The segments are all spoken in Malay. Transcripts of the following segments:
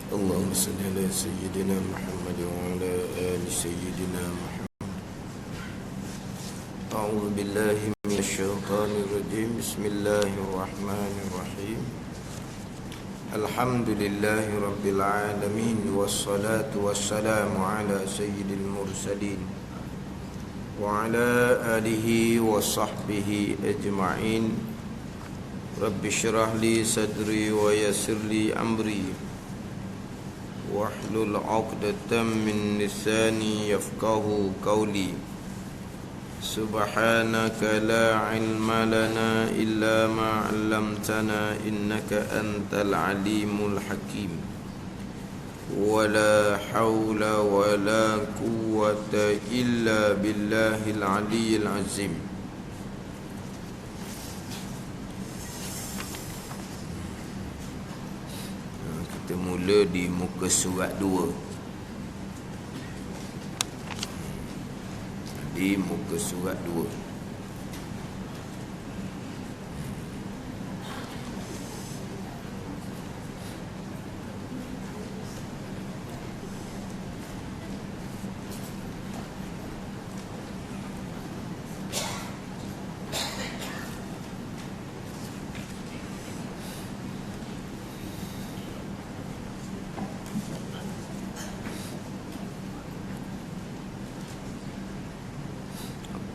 اللهم صل على سيدنا محمد وعلى آل سيدنا محمد. أعوذ بالله من الشيطان الرجيم. بسم الله الرحمن الرحيم. الحمد لله رب العالمين، والصلاة والسلام على سيد المرسلين وعلى آله وصحبه أجمعين. رب اشرح لي صدري ويسر لي أمري واحلل عقدة من لساني يفقه قولي. سبحانك لا علم لنا إلا ما علمتنا إنك أنت العليم الحكيم. ولا حول ولا قوة إلا بالله العلي العظيم. Kita mula di muka surat 2. Di muka surat 2.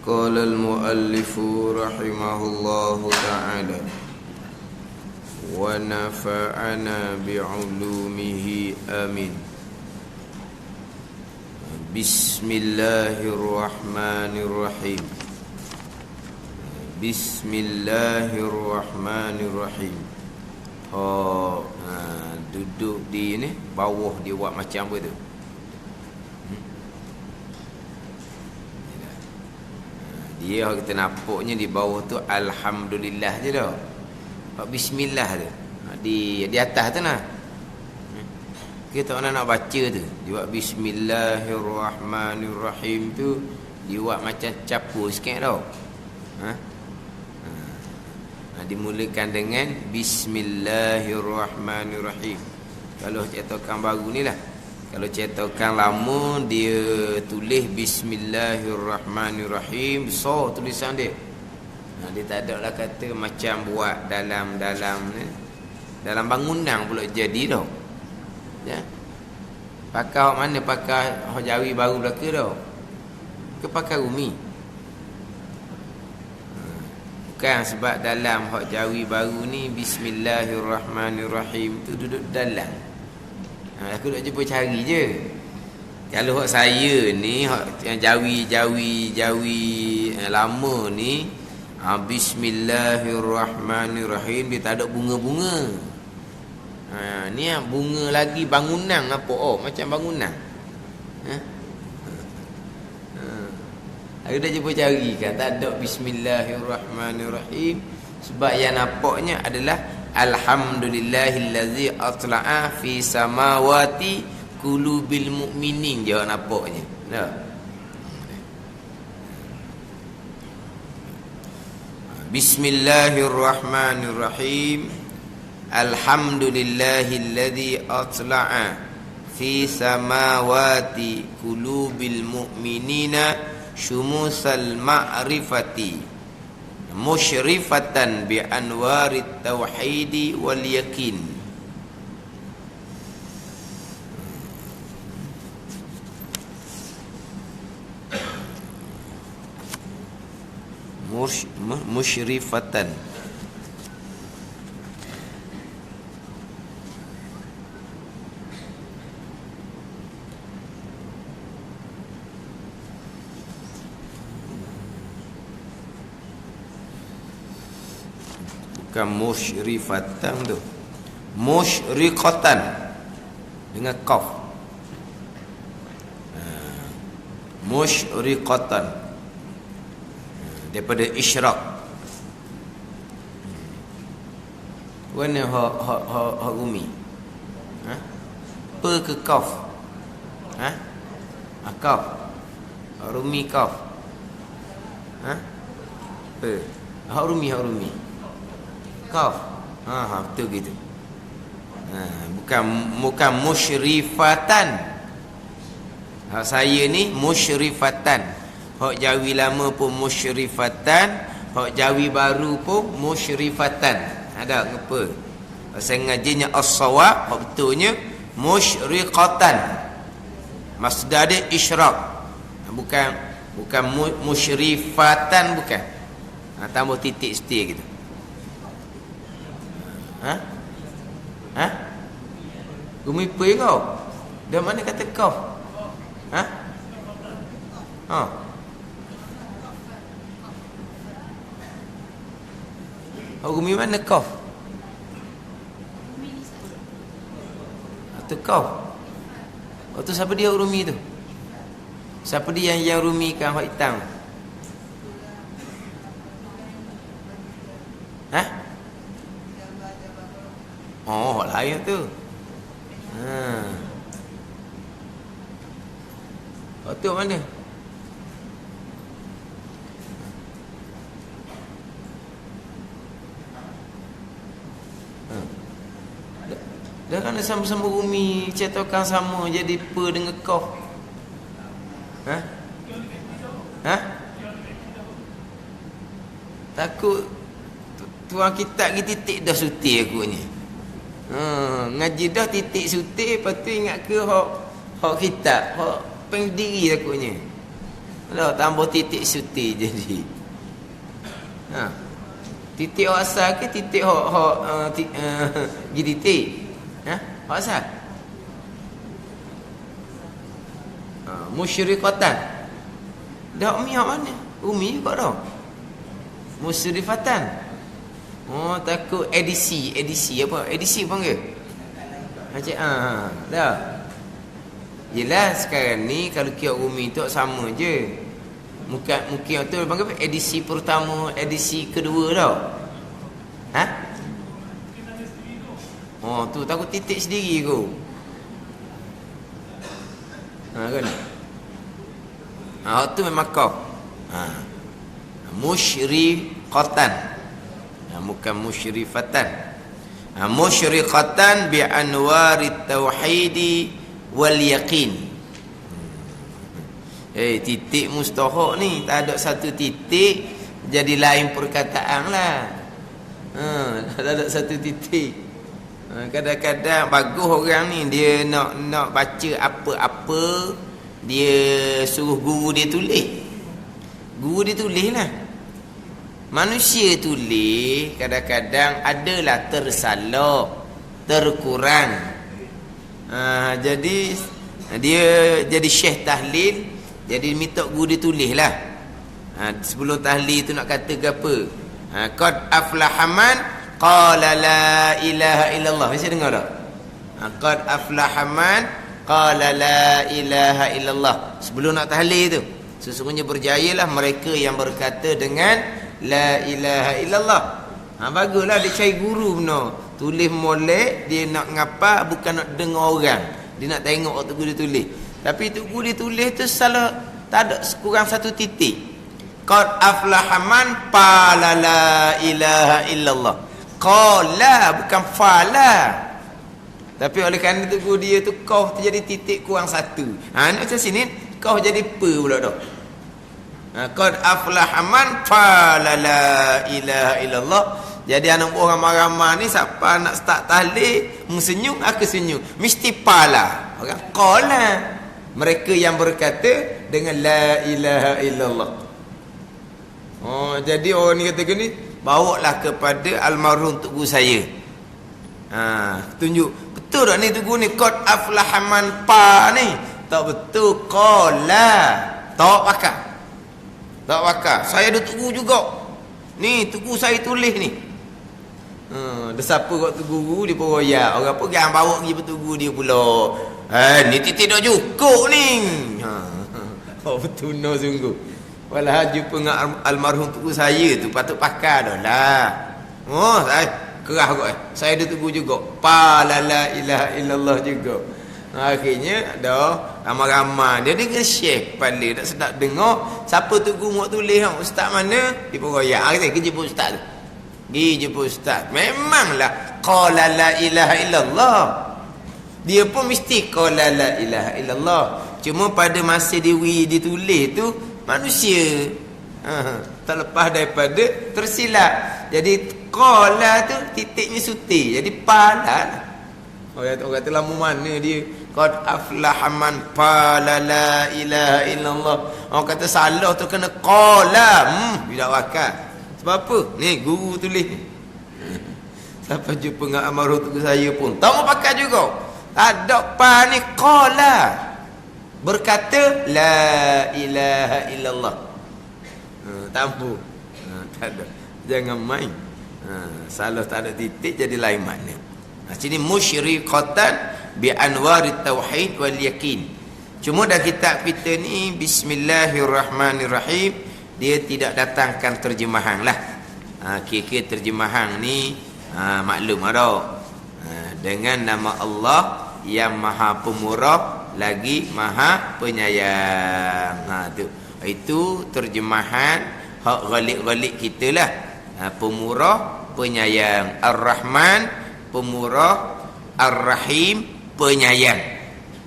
قال المؤلف رحمه الله تعالى: ونفعنا بعلومه آمين. بسم الله الرحمن الرحيم. بسم الله الرحمن الرحيم. Duduk di ni bawah dia buat macam apa tu? Dia kita nampaknya di bawah tu alhamdulillah je dah. Bismillah tu. Di atas tu nah. Kita nak baca tu. Dia buat bismillahirrahmanirrahim tu dia buat macam capur sikit tau. Dimulakan dengan bismillahirrahmanirrahim. Kalau cetakan baru ni lah. Kalau cetakan lama dia tulis bismillahirrahmanirrahim, besar tulisan dia. Dia tak ada lah kata macam buat dalam ni. Dalam bangunan pula jadi tau. Ya. Pakai hak mana? Pakai hak Jawi baru belaka tau. Ke pakai Rumi? Bukan sebab dalam hak Jawi baru ni bismillahirrahmanirrahim tu duduk dalam. Aku nak cuba cari je. Kalau hak saya ni, hak yang Jawi lama ni, bismillahirrahmanirrahim, dia tak ada bunga-bunga. Ni bunga lagi bangunan apa? Macam bangunan. Aku dah cuba cari kan, tak ada bismillahirrahmanirrahim. Sebab yang nampaknya adalah alhamdulillahillazi atla'a fi samawati qulubil mu'minin je nampaknya. Bismillahirrahmanirrahim. Alhamdulillahillazi atla'a fi samawati qulubil mu'minina syumusal ma'rifati musyrifatan bi anwarit tauhidi wal yakin. Musyrifatan bukan musyrifatan tu, musyriqatan dengan qaf. Musyriqatan daripada isyraq. Mana ha Rumi? Per ke qaf? Qaf. Rumi qaf. Per. Ha Rumi. Qaf. Betul gitu. Bukan musyrifatan. Hak saya ni musyrifatan. Hak Jawi lama pun musyrifatan, hak Jawi baru pun musyrifatan. Ada apa? Saya ngajinya as-shawab, hak betulnya musyriqatan. Masdar dia isyraq. Bukan musyrifatan, bukan. Tambah titik setir gitu. Gumi pe kau? Dah mana kata kau? Gumi mana kau? Tu kau. Tu siapa dia Rumi tu? Siapa dia yang Rumi kan hak hitam? Oh, lain tu. Tu mana? Dah kan sama-sama Rumi cetakan sama jadi per dengan kau. Takut tuan kitab ni titik dah sutir aku ni. Ngaji dah titik sutir, lepas tu ingat ke hak kitab, hak pendiri aku ni. Dah tambah titik sutir jadi. Titik hak asal ke titik hak titik? Hak asal? Musyriqatan. Dah Umi hak mana? Umi juga dah. Musyrifatan. Oh, takut edisi apa? Edisi panggil. Macam dah. Yelah sekarang ni kalau kiat Umi tu sama je. Mungkin tu panggil apa? Edisi pertama, edisi kedua tau. Oh, tu takut titik sendiri kau. Kan? Tu memang kau. Musyriqatan. Bukan musyrifatan. Musyriqatan bi anwarit tauhidi wal yaqin. Titik mustahak ni tak ada satu titik, jadi lain perkataan lah. Tak ada satu titik. Kadang-kadang bagus orang ni, dia nak baca apa-apa, dia suruh guru dia tulis. Guru dia tulis lah. Manusia tulis kadang-kadang adalah tersalah, terkurang. Jadi dia jadi syekh tahlil, jadi minta guru dia tulis lah. Sebelum tahlil tu nak kata ke apa? Qad aflaha man qala la ilaha illallah. Mesti dengar tak? Qad aflaha man qala la ilaha illallah. Sebelum nak tahlil tu, sesungguhnya berjayalah mereka yang berkata dengan la ilaha illallah. Baguslah dia cari guru benar. Tulis molek, dia nak ngapa, bukan nak dengar orang. Dia nak tengok waktu guru dia tulis. Tapi tu guru dia tulis tu salah, tak ada kurang satu titik. Qad aflaha man qala la ilaha illallah. Qala bukan fala. Tapi oleh kerana tu guru dia tu kau tu jadi titik kurang satu. Ni macam sini kau jadi pe pula dah. Qad aflaha man qala la ilaha illallah. Jadi anak orang ramai ni siapa nak start tahlil senyum, aku senyum, mesti pala. Orang qala, mereka yang berkata dengan la ilaha illallah. Jadi orang ni kata gini, bawalah kepada almarhum tok guru saya. Tunjuk betul tak ni tok guru ni qad aflaha man pa ni? Tak betul, qala. Tak pakar. Saya ada tok guru juga. Ni tok guru saya tulis ni. Dia siapa kat tok guru dia pun royak. Orang apa yang bawa pergi tok guru dia pula. Ni titik dah cukup ni. Betul no sungguh. Walah jumpa dengan almarhum tok guru saya tu patut pakar dah lah. Saya kerah kot. Saya ada tok guru juga. La ilaha illallah juga. Akhirnya dah ramai-ramai dia dengan syekh kepala tak sedap dengar siapa tu guru buat tulis ustaz mana dia pun royak. Kita kerja pun ustaz tu Gi jumpa ustaz. Memanglah qala la ilaha illallah. Dia pun mesti qala la ilaha illallah. Cuma pada masa ditulis tu manusia terlepas daripada tersilap. Jadi qala tu titiknya suti. Jadi pala. Orang kata lama mana dia qad aflaha man qala la ilaha illallah. Orang kata salah tu kena qala. Tidak wakal. Sebab apa? Ni guru tulis. Siapa jumpa dengan almarhum tu saya pun tak mau pakai juga. Ada pa ni qala. Berkata la ilaha illallah. Tampu. Tak ada. Jangan main. Salah tak ada titik jadi lain makna. Sini musyriqatan bi anwarit tauhid wal yakin. Cuma dah kitab kita ni bismillahirrahmanirrahim, dia tidak datangkan terjemahan lah. Kira-kira terjemahan ni maklum ada. Dengan nama Allah yang Maha Pemurah lagi Maha Penyayang. Tu. Itu terjemahan hak galik-galik kita lah. Pemurah, penyayang. Ar-Rahman, Pemurah, Ar-Rahim, penyayang.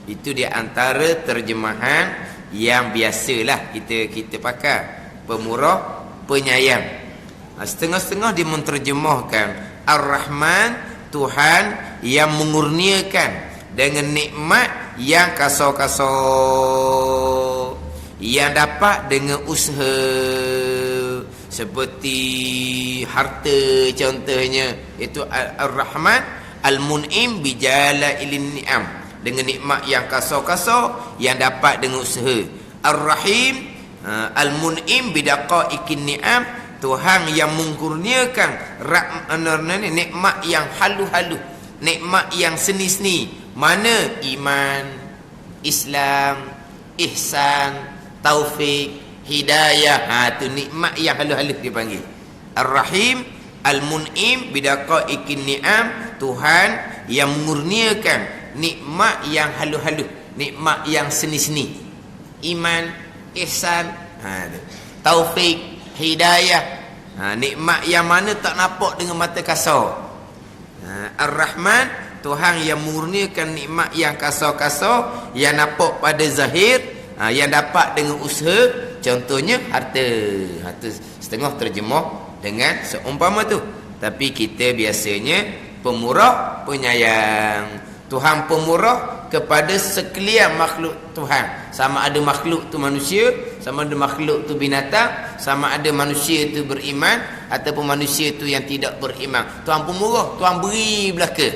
Itu di antara terjemahan yang biasalah kita pakai. Pemurah, penyayang. Setengah-setengah dia menterjemahkan Ar-Rahman, Tuhan yang mengurniakan dengan nikmat yang kasar-kasar, yang dapat dengan usaha, seperti harta contohnya. Itu Ar-Rahman Al-Mun'im bijala ilin ni'am, dengan nikmat yang kasar-kasar yang dapat dengan usaha. Ar-Rahim Al-Mun'im bidaqaiqin ni'am, Tuhan yang mengkurniakan nikmat yang halu-halu, nikmat yang seni-seni. Mana? Iman, Islam, ihsan, taufik, hidayah. Tu nikmat yang halus-halus dipanggil. Ar-Rahim Al-Mun'im bidaqaiqin ni'am, Tuhan yang mengurniakan nikmat yang halus-halus, nikmat yang seni-seni. Iman, ihsan, taufik, hidayah, nikmat yang mana tak nampak dengan mata kasar. Ar-Rahman, Tuhan yang mengurniakan nikmat yang kasar-kasar, yang nampak pada zahir, yang dapat dengan usaha. Contohnya harta. Setengah terjemah dengan seumpama tu. Tapi kita biasanya Pemurah, penyayang. Tuhan pemurah kepada sekalian makhluk Tuhan. Sama ada makhluk tu manusia, sama ada makhluk tu binatang, sama ada manusia tu beriman ataupun manusia tu yang tidak beriman. Tuhan pemurah, Tuhan beri belaka.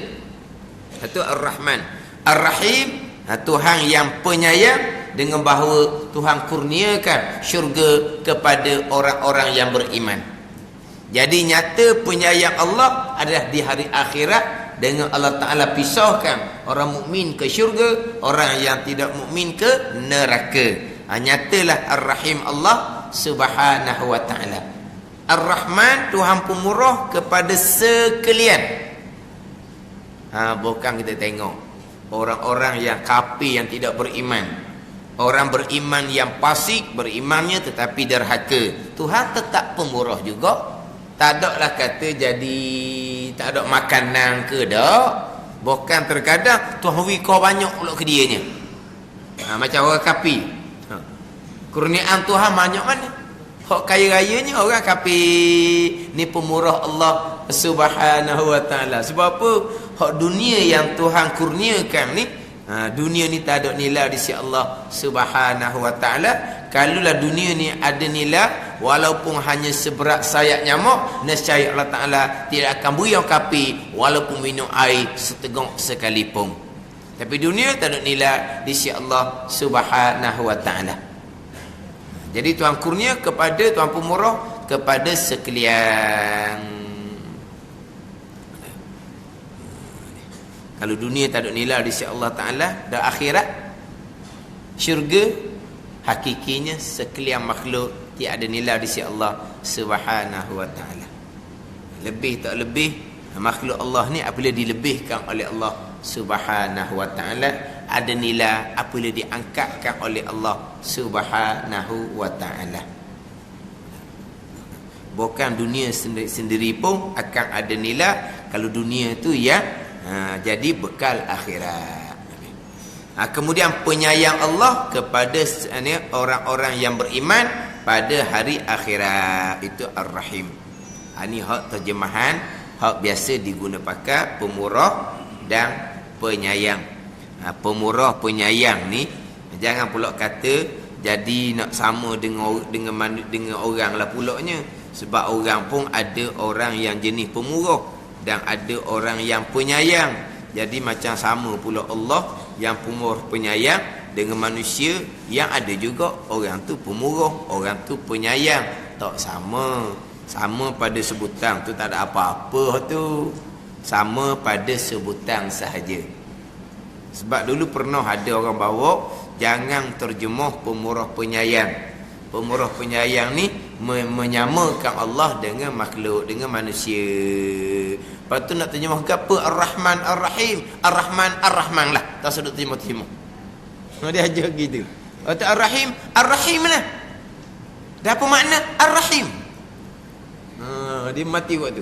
Itu Ar-Rahman. Ar-Rahim, Tuhan yang penyayang, dengan bahawa Tuhan kurniakan syurga kepada orang-orang yang beriman. Jadi nyata penyayang Allah adalah di hari akhirat, dengan Allah Ta'ala pisahkan orang mukmin ke syurga, orang yang tidak mukmin ke neraka. Nyatalah Ar-Rahim Allah Subhanahu wa Ta'ala. Ar-Rahman, Tuhan pemurah kepada sekalian. Bukan kita tengok orang-orang yang kafir, yang tidak beriman, orang beriman yang fasik, berimannya tetapi derhaka. Tuhan tetap pemurah juga. Tak ada lah kata jadi tak ada makanan ke dak. Bukan, terkadang Tuhan beri kau banyak pula ke dianya. Macam orang kafir. Kurniaan Tuhan banyak mana? Hak kaya-rayanya orang kafir. Ni pemurah Allah Subhanahu wa Ta'ala. Sebab apa? Hak dunia yang Tuhan kurniakan ni, dunia ni tak ada nilai di sisi Allah Subhanahu wa Ta'ala. Kalaulah dunia ni ada nilai, walaupun hanya seberat sayap nyamuk, nescaya Allah Ta'ala tidak akan beri orang kafir walaupun minum air seteguk sekalipun. Tapi dunia tak ada nilai di sisi Allah Subhanahu wa Ta'ala. Jadi Tuhan kurnia kepada, Tuhan pemurah kepada sekalian. Kalau dunia tak ada nilai di sisi Allah Ta'ala, dan akhirat, syurga, hakikinya sekalian makhluk tiada nilai di sisi Allah Subhanahu wa Ta'ala. Lebih tak lebih, makhluk Allah ni apabila dilebihkan oleh Allah Subhanahu wa Ta'ala, ada nilai apabila diangkatkan oleh Allah Subhanahu wa Ta'ala. Bukan dunia sendiri pun akan ada nilai. Kalau dunia tu ya jadi bekal akhirat. Kemudian penyayang Allah kepada orang-orang yang beriman pada hari akhirat, itu Ar-Rahim. Ini hak terjemahan, hak biasa diguna pakai pemurah dan penyayang. Pemurah penyayang ni jangan pula kata jadi nak sama dengan orang lah pulaknya. Sebab orang pun ada orang yang jenis pemurah dan ada orang yang penyayang. Jadi macam sama pula Allah yang pemurah penyayang dengan manusia yang ada juga orang tu pemurah, orang tu penyayang. Tak sama. Sama pada sebutan tu, tak ada apa-apa tu. Sama pada sebutan sahaja. Sebab dulu pernah ada orang bawa jangan terjemah pemurah penyayang. Pemurah penyayang ni menyamakan Allah dengan makhluk, dengan manusia. Lepas tu nak terjemah ke apa? Ar-Rahman Ar-Rahim. Ar-Rahman Ar-Rahman lah. Tak sedut terjemah. Dia ajar gitu. Lepas tu Ar-Rahim Ar-Rahim lah. Dah apa makna Ar-Rahim? Dia mati waktu.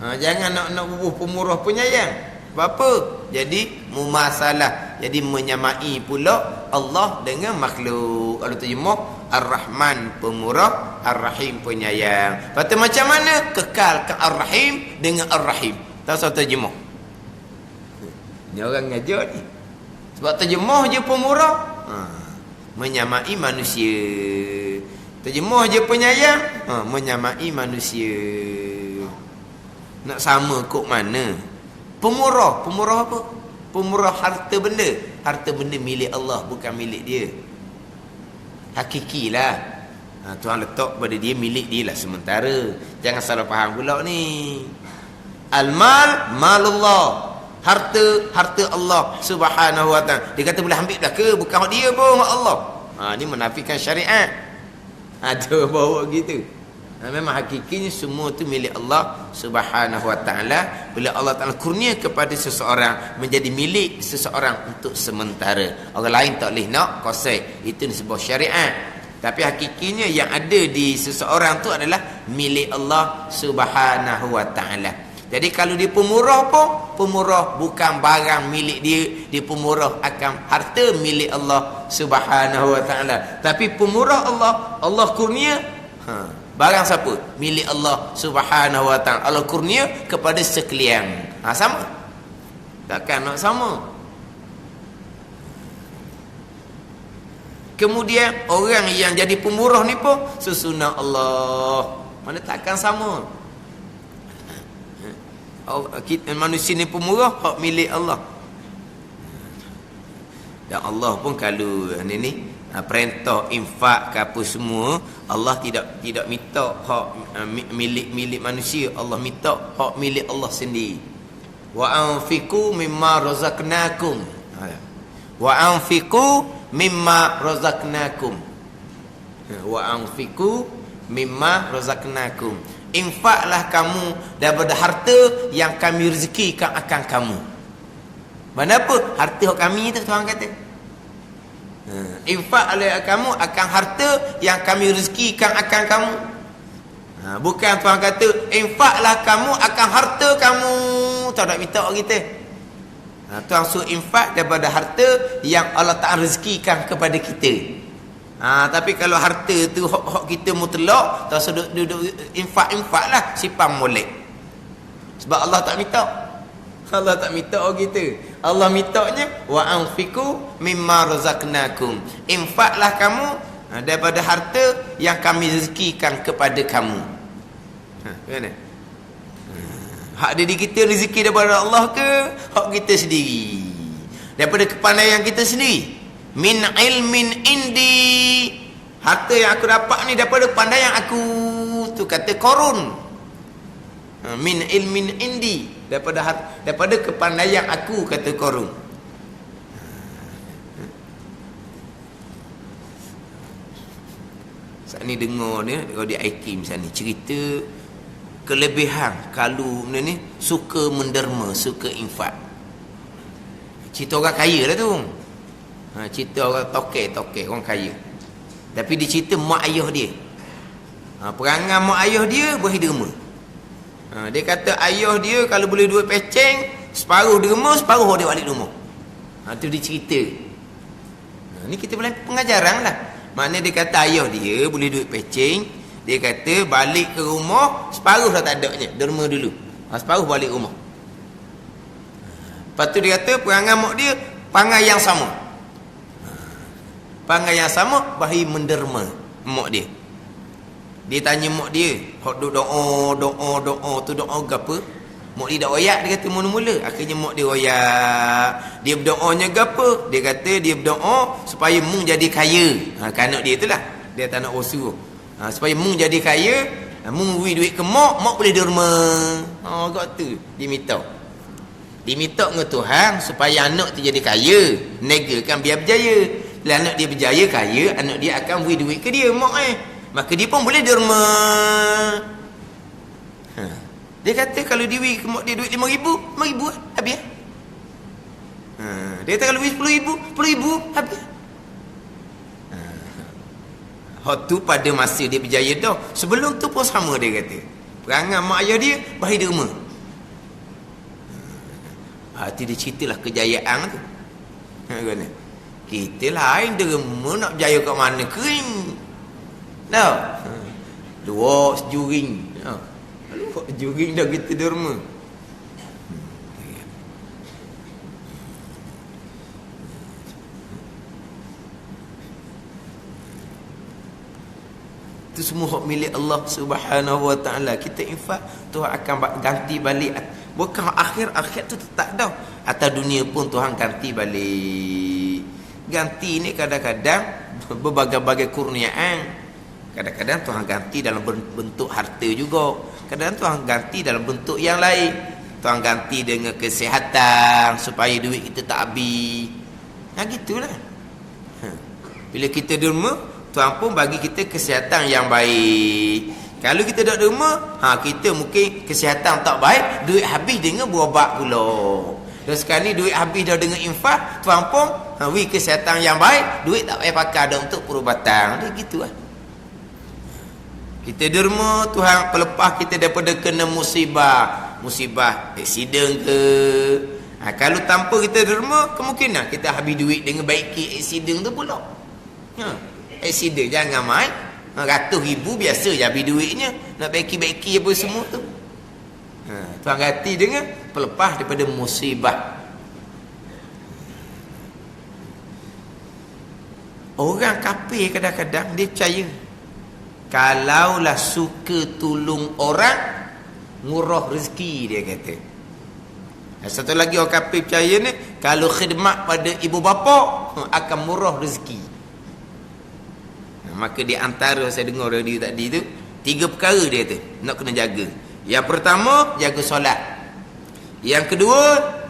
Jangan nak bubuh pemurah penyayang. Apa? Jadi mumasalah. Jadi menyamai pula Allah dengan makhluk. Kalau terjemah Ar-Rahman pemurah, Ar-Rahim penyayang. Lepas tu macam mana? Kekalkan Ar-Rahim dengan Ar-Rahim. Tak usah terjemah. Ni orang ngajar ni. Sebab terjemah je pemurah, menyamai manusia. Terjemah je penyayang, menyamai manusia. Nak sama kok mana? Pemurah apa? Pemurah harta benda. Harta benda milik Allah, bukan milik dia. Hakikilah. Tuhan letak pada dia, milik dia lah sementara. Jangan salah faham pula ni. Al-mal malullah. Harta Allah Subhanahu wa ta'ala. Dia kata boleh ambil dah ke? Bukan hak dia pun, hak Allah. Ni menafikan syariat. Ada bawa gitu. Memang hakikinya semua tu milik Allah Subhanahu wa ta'ala. Bila Allah Ta'ala kurnia kepada seseorang, menjadi milik seseorang untuk sementara. Orang lain tak boleh nak kosek. Itu sebuah syariat. Tapi hakikinya yang ada di seseorang tu adalah milik Allah Subhanahu wa ta'ala. Jadi kalau dia pemurah pun, pemurah bukan barang milik dia. Dia pemurah akan harta milik Allah Subhanahu wa ta'ala. Tapi pemurah Allah kurnia, barang siapa? Milik Allah Subhanahu wa ta'ala. Allah kurnia kepada sekalian. Sama? Takkan nak sama. Kemudian orang yang jadi pemurah ni pun sesunat Allah. Mana takkan sama? Manusia ni pemurah, hak milik Allah. Dan Allah pun kalau ni perintah infak ke apa semua, Allah tidak minta hak milik manusia. Allah minta hak milik Allah sendiri. Wa anfiqu mimma razaqnakum. Wa anfiqu mimma razaqnakum. Wa anfiqu mimma razaqnakum. Infaklah kamu daripada harta yang kami rezekikan akan kamu. Mana apa? Harta kami tu Tuhan kata. Infak oleh kamu akan harta yang kami rezekikan akan kamu. Bukan Tuhan kata infaklah kamu akan harta kamu. Tak nak minta kita. Tuhan suruh infak daripada harta yang Allah Ta'ala rezekikan kepada kita. Tapi kalau harta tu hak kita mutlak, tak usah duduk infak lah, simpan molek. Sebab Allah tak minta. Allah tak minta kita. Allah mintanya wa anfiqu mimma razaqnakum. Infaklah kamu daripada harta yang kami rezekikan kepada kamu. Mana? Hak diri kita rezeki daripada Allah ke hak kita sendiri? Daripada kepandaian kita sendiri. Min ilmin indi. Harta yang aku dapat ni daripada pandaian aku. Tu kata Qarun. Min ilmin indi. Daripada kepandaian aku, kata Qarun. Saat ni dengar dia, kalau di Aikim sana cerita kelebihan kalau ni suka menderma, suka infak. Cerita orang kaya lah tu. Cerita orang tokek orang kaya. Tapi dia cerita mak ayah dia. Perangai mak ayah dia boleh derma. Dia kata ayah dia kalau boleh duit peceng, separuh derma, separuh dia balik rumah. Tu dia cerita. Ni kita boleh pengajaran lah. Maknanya dia kata ayah dia boleh duit peceng, dia kata balik ke rumah, separuh dah tak adanya, derma dulu. Separuh balik rumah. Lepas tu dia kata perangai mak dia, perangai yang sama. Perangai yang sama, bahi menderma mak dia. Dia tanya mak dia, hok doa tu doa apa? Mak dia dah royak, dia kata mula-mula. Akhirnya mak dia royak. Dia berdoanya apa? Dia kata dia berdoa supaya mung jadi kaya. Kanak dia itulah. Dia tak nak usul. Supaya mung jadi kaya, mung beri duit ke mak boleh derma. Kat tu dia minta. Dia minta dengan Tuhan supaya anak tu jadi kaya. Negakan biar berjaya. Bila anak dia berjaya kaya, anak dia akan beri duit ke dia, mak maka dia pun boleh derma. Dia kata kalau dia beri ke mak dia duit RM5,000, RM5,000 habis. Dia kata kalau beri RM10,000, RM10,000 habis. Hak tu pada masa dia berjaya dah. Sebelum tu pun sama dia kata. Perangai mak ayah dia bahi derma. Tu dia ceritalah kejayaan tu. Kita lain derma nak berjaya kat mana kering. Dah. Dua sejuring. Dua sejuring dah kita derma. Itu semua hak milik Allah Subhanahu Wa Taala. Kita infak, Tuhan akan ganti balik. Bukan akhir tu tak dah. Atas dunia pun Tuhan ganti balik. Ganti ni kadang-kadang berbagai-bagai kurniaan. Kadang-kadang Tuhan ganti dalam bentuk harta juga. Kadang-kadang Tuhan ganti dalam bentuk yang lain. Tuhan ganti dengan kesihatan supaya duit kita tak habis. Gitulah. Bila kita derma, Tuhan pun bagi kita kesihatan yang baik. Kalau kita tak derma, kita mungkin kesihatan tak baik, duit habis dengan berobat pula. Dan sekarang ni duit habis dah dengan infak, Tuhan pun beri kesihatan yang baik, duit tak payah pakai dah untuk perubatan. Dia gitu lah. Kita derma, Tuhan pelepas kita daripada kena musibah aksiden ke. Kalau tanpa kita derma, kemungkinan kita habis duit dengan baiki aksiden tu pula. Aksiden jangan main. Ratus ribu biasa je habis duitnya. Nak baiki-baiki apa semua tu. Tuhan ganti dengan pelepas daripada musibah. Orang kafir kadang-kadang dia percaya kalaulah suka tolong orang, murah rezeki, dia kata. Satu lagi orang kafir percaya ni, kalau khidmat pada ibu bapa akan murah rezeki. Maka di antara saya dengar radio tadi tu, 3 perkara dia kata nak kena jaga. Yang pertama, jaga solat. Yang kedua,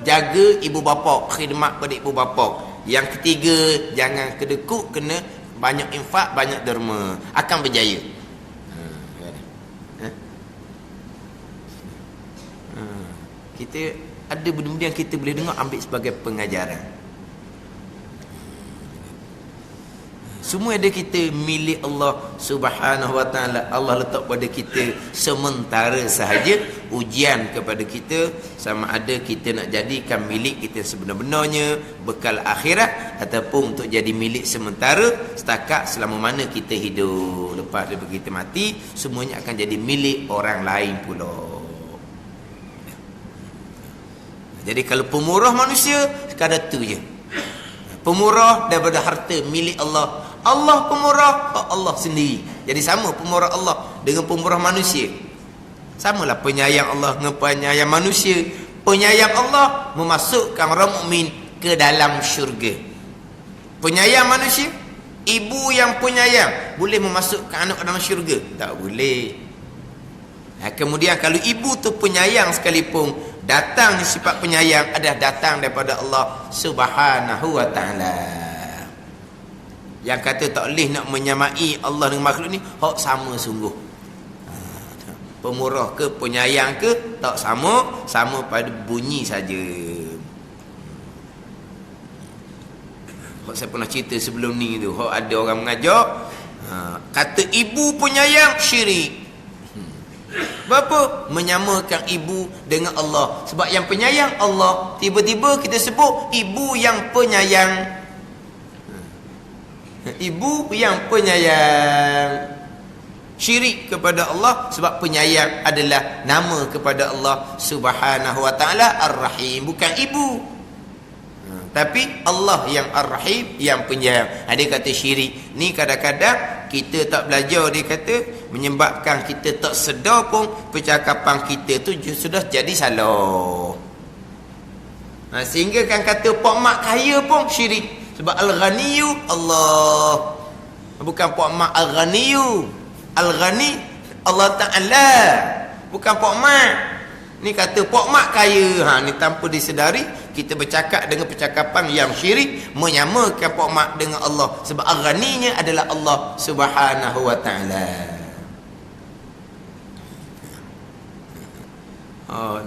jaga ibu bapa, khidmat pada ibu bapa. Yang ketiga, jangan kedekut, kena banyak infak, banyak derma, akan berjaya. Kita ada benda-benda yang kita boleh dengar, ambil sebagai pengajaran. Semua ada kita milik Allah Subhanahu Wa Taala. Allah letak pada kita sementara sahaja, ujian kepada kita sama ada kita nak jadikan milik kita sebenar-benarnya, bekal akhirat, ataupun untuk jadi milik sementara setakat selama mana kita hidup. Lepas daripada kita mati, semuanya akan jadi milik orang lain pula. Jadi kalau pemurah manusia, sekadar tu je. Pemurah daripada harta milik Allah. Allah pemurah, Allah sendiri. Jadi sama pemurah Allah dengan pemurah manusia. Samalah penyayang Allah dengan penyayang manusia. Penyayang Allah memasukkan orang mukmin ke dalam syurga. Penyayang manusia, ibu yang penyayang, boleh memasukkan anak ke dalam syurga? Tak boleh. Kemudian kalau ibu tu penyayang sekalipun, datang sifat penyayang adalah datang daripada Allah Subhanahu Wa Taala. Yang kata tak boleh nak menyamai Allah dengan makhluk ni, hak sama sungguh. Pemurah ke penyayang ke tak sama, sama pada bunyi saja. Hak saya pernah cerita sebelum ni tu, hak ada orang mengajak, Kata ibu penyayang syirik. Bapa menyamakan ibu dengan Allah. Sebab yang penyayang Allah, tiba-tiba kita sebut ibu yang penyayang. Ibu yang penyayang. Syirik kepada Allah sebab penyayang adalah nama kepada Allah Subhanahu wa taala Ar-Rahim, bukan ibu. Tapi Allah yang Ar-Rahim, yang penyayang. Dia kata syirik ni kadang-kadang kita tak belajar, dia kata menyebabkan kita tak sedar pun percakapan kita tu sudah jadi salah. Sehingga kan kata pak mak kaya pun syirik. Sebab Al-Ghaniyu Allah, bukan pak mak Al-Ghaniyu. Al-Ghani Allah Ta'ala, bukan pak mak. Ni kata pak mak kaya. Ni tanpa disedari kita bercakap dengan percakapan yang syirik, menyamakan pak mak dengan Allah. Sebab Al-Ghaninya adalah Allah Subhanahu wa taala.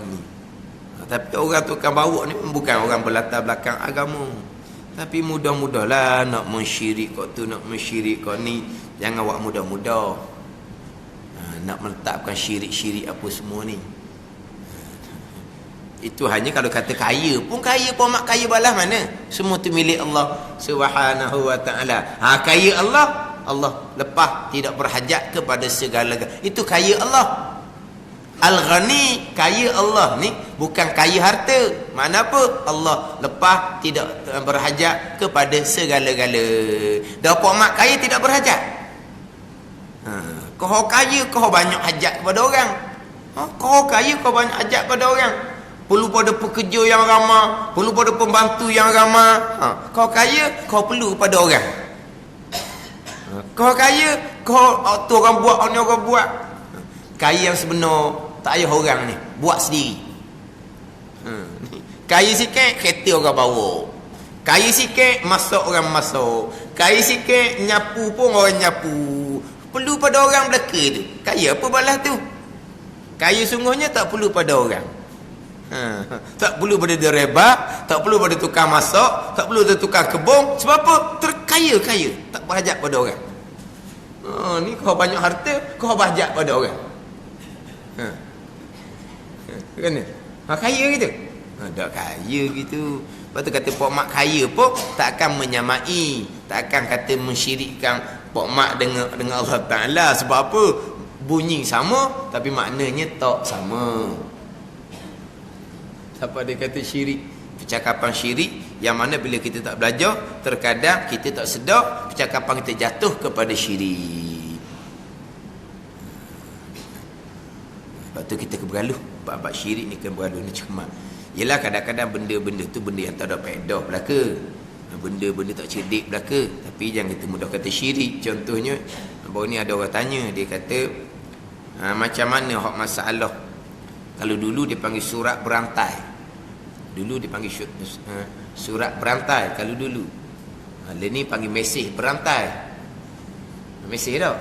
Ni. Tapi orang tukang bawa ni bukan orang berlatar belakang agama. Tapi mudah-mudahlah nak mensyirik kau tu, nak mensyirik kau ni. Jangan buat mudah-mudah. Nak meletakkan syirik-syirik apa semua ni. Itu hanya kalau kata kaya pun, kaya pun mak kaya balas mana? Semua tu milik Allah Subhanahu wa taala. Kaya Allah, Allah lepas tidak berhajat kepada segala-galanya. Itu kaya Allah. Al-Ghani, kaya Allah ni bukan kaya harta. Makna apa? Allah lepas tidak berhajat kepada segala-gala. Dapat mak kaya tidak berhajat. Kau kaya, kau banyak hajat kepada orang. Kau kaya, kau banyak hajat kepada orang. Perlu pada pekerja yang ramah, perlu pada pembantu yang ramah. Kau kaya, kau perlu pada orang. Kau kaya, kau tu orang buat, orang buat. Kaya yang sebenar tak payah orang ni, buat sendiri. Kaya sikit, kereta orang bawa. Kaya sikit, masak orang masak. Kaya sikit, nyapu pun orang nyapu. Perlu pada orang belaka tu. Kaya apa balas tu? Kaya sungguhnya tak perlu pada orang. Tak perlu pada dereba, tak perlu pada tukang masak, tak perlu pada tukang kebun. Sebab apa? Terkaya-kaya, tak berhajat pada orang. Ni kau banyak harta, kau berhajat pada orang. Kena? Kaya gitu? Tak kaya gitu. Lepas tu kata pak mak kaya pun tak akan menyamai, tak akan kata mensyirikkan pak mak dengan Allah Ta'ala. Sebab apa? Bunyi sama tapi maknanya tak sama. Siapa dia kata syirik? Percakapan syirik yang mana bila kita tak belajar, terkadang kita tak sedar percakapan kita jatuh kepada syirik. Lepas tu kita kebergaluh. Bab syirik ni kebergaluh ni cemat. Yelah kadang-kadang benda-benda tu benda yang tak ada faedah belaka. Benda-benda tak cerdik belaka. Tapi jangan kita mudah kata syirik. Contohnya baru ni ada orang tanya, dia kata macam mana hak masalah kalau dulu dia panggil surat berantai. Dulu dia panggil surat berantai kalau dulu. Lain ni panggil mesej berantai. Mesej tak?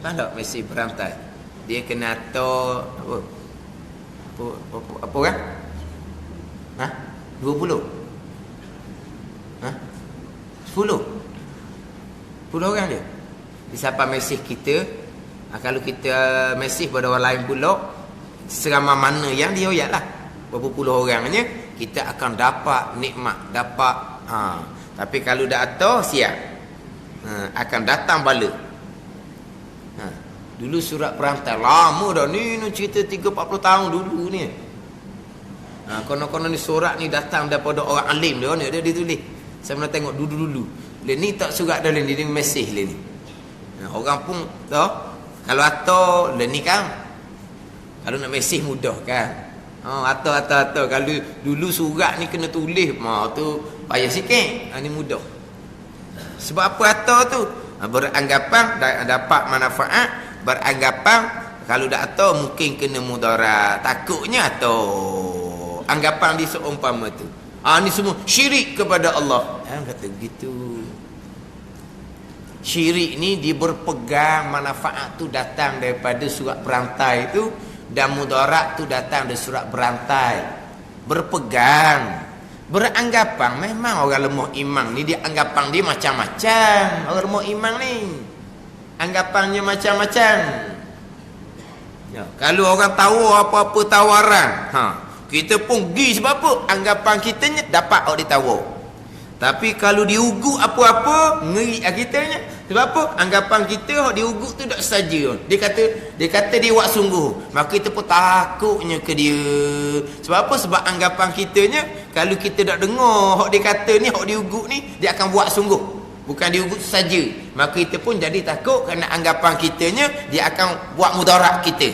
Tahu tak mesej berantai? Dia kena atur apa kan? 20? 10 orang dia. Siapa mesej kita, kalau kita mesej pada orang lain pula, seramai mana yang dia ayat lah, berapa puluh orangnya, kita akan dapat nikmat, dapat tapi kalau dah atur siap, akan datang bala. Dulu surat perantai lama dah ni cerita 30-40 tahun dulu ni. Konon-konon ni surat ni datang daripada orang alim dia tulis. Saya pernah tengok dulu. Dia ni tak surat dah ni, dia mesej ni. Orang pun tahu kalau atur ni kan. Kalau nak mesej mudah kan. Atur. Kalau dulu surat ni kena tulis, tu payah sikit. Ni mudah. Sebab apa atur tu? Beranggapan dapat manfaat, beranggapan kalau dah atur mungkin kena mudarat. Takutnya atur. Anggapan dia seumpama tu. Ni semua syirik kepada Allah. Kata begitu. Syirik ni dia berpegang manfaat tu datang daripada surat berantai tu, dan mudarat tu datang dari surat berantai. Berpegang, beranggapan. Memang orang lemah iman ni dia anggapan dia macam-macam. Orang lemah iman ni anggapannya macam-macam. Ya, kalau orang tahu apa-apa tawaran, kita pun pergi sebab apa? Anggapan kitanya dapat orang ditawar. Tapi kalau diugut apa-apa, ngeri kitanya. Sebab apa? Anggapan kita hok diugut tu tak saja. Dia kata dia buat sungguh. Maka kita pun takutnya ke dia. Sebab apa? Sebab anggapan kitanya kalau kita tak dengar hok dia kata ni, hok diugut ni, dia akan buat sungguh. Bukan diugut saja. Maka kita pun jadi takut kerana anggapan kitanya dia akan buat mudarat kita.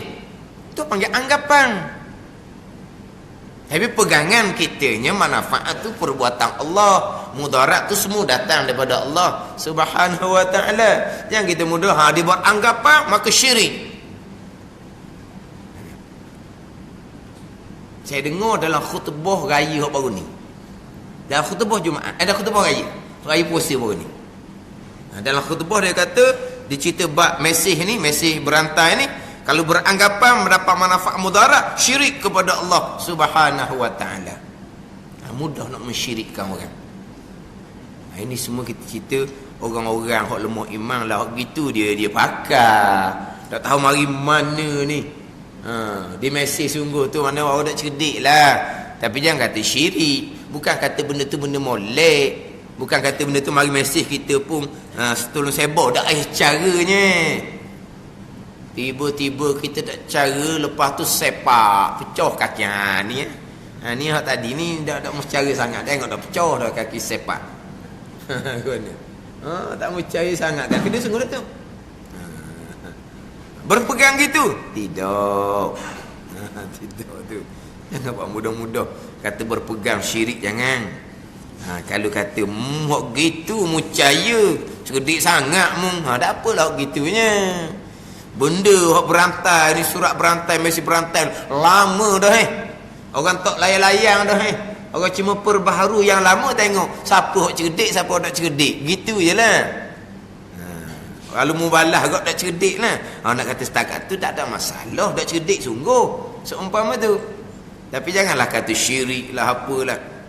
Itu panggil anggapan. Tapi pegangan kitanya manfaat tu perbuatan Allah, mudarat tu semua datang daripada Allah Subhanahu wa taala. Jangan kita mudah dia buat anggapan maka syirik. Saya dengar dalam khutbah raya baru ni. Dalam khutbah Jumaat, ada khutbah raya puasa baru ni. Dalam khutbah dia kata, dia cerita bab Mesih ni, Mesih berantai ni, kalau beranggapan mendapat manfaat mudarat, syirik kepada Allah Subhanahu wa taala. Mudah nak mensyirikkan orang. Ini semua kita cerita orang-orang hak lemah iman lah, hak gitu dia pakar. Tak tahu mari mana ni. Dia mesej sungguh tu mana orang dak cerdik lah. Tapi jangan kata syirik, bukan kata benda tu benda molek. Bukan kata benda tu mari mesej kita pun tolong sebab dak caranya. Tiba-tiba kita tak cara, lepas tu sepak pecah kaki ni ni hak tadi ni dak mesti cara sangat, tengok dah pecah dah kaki sepak. Tak mesti cara sangat kan kena sungguh tu. Berpegang gitu? Tidak. Tidak tu. Jangan buat mudah-mudah kata berpegang syirik, jangan. Kalau kata hak gitu mucaya cerdik sangat tak apalah hak gitunya. Benda hak berantai ni, surat berantai, mesej berantai lama dah orang tak layang-layang dah orang cuma perbaharu yang lama, tengok siapa hak cerdik, siapa hak tak cerdik, gitu je lah. Kalau mubalah agak tak cerdik lah, nak kata setakat tu tak ada masalah, tak cerdik sungguh seumpama tu. Tapi janganlah kata syirik lah apalah.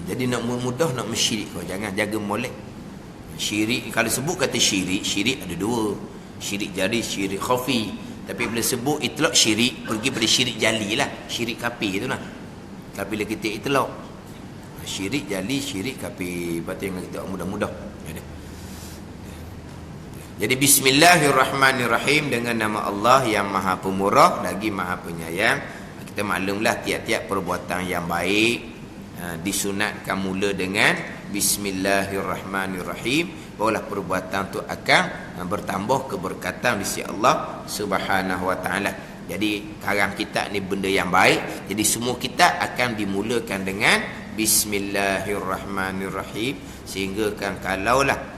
Jadi nak mudah nak mensyirik kau, jangan, jaga molek. Syirik, kalau sebut kata syirik ada dua. Syirik jari, syirik khafi. Tapi bila sebut itlaq syirik, pergi pada syirik jali lah, syirik kapi tu lah. Tapi bila kita itlaq syirik jali, syirik kapi, patut yang kita mudah-mudah. Jadi bismillahirrahmanirrahim, dengan nama Allah yang Maha Pemurah lagi Maha Penyayang. Kita maklumlah tiap-tiap perbuatan yang baik disunatkan mula dengan bismillahirrahmanirrahim, barulah perbuatan tu akan bertambah keberkatan di sisi Allah Subhanahu wa taala. Jadi karang kita ni benda yang baik, jadi semua kita akan dimulakan dengan bismillahirrahmanirrahim, sehingga kan kalaulah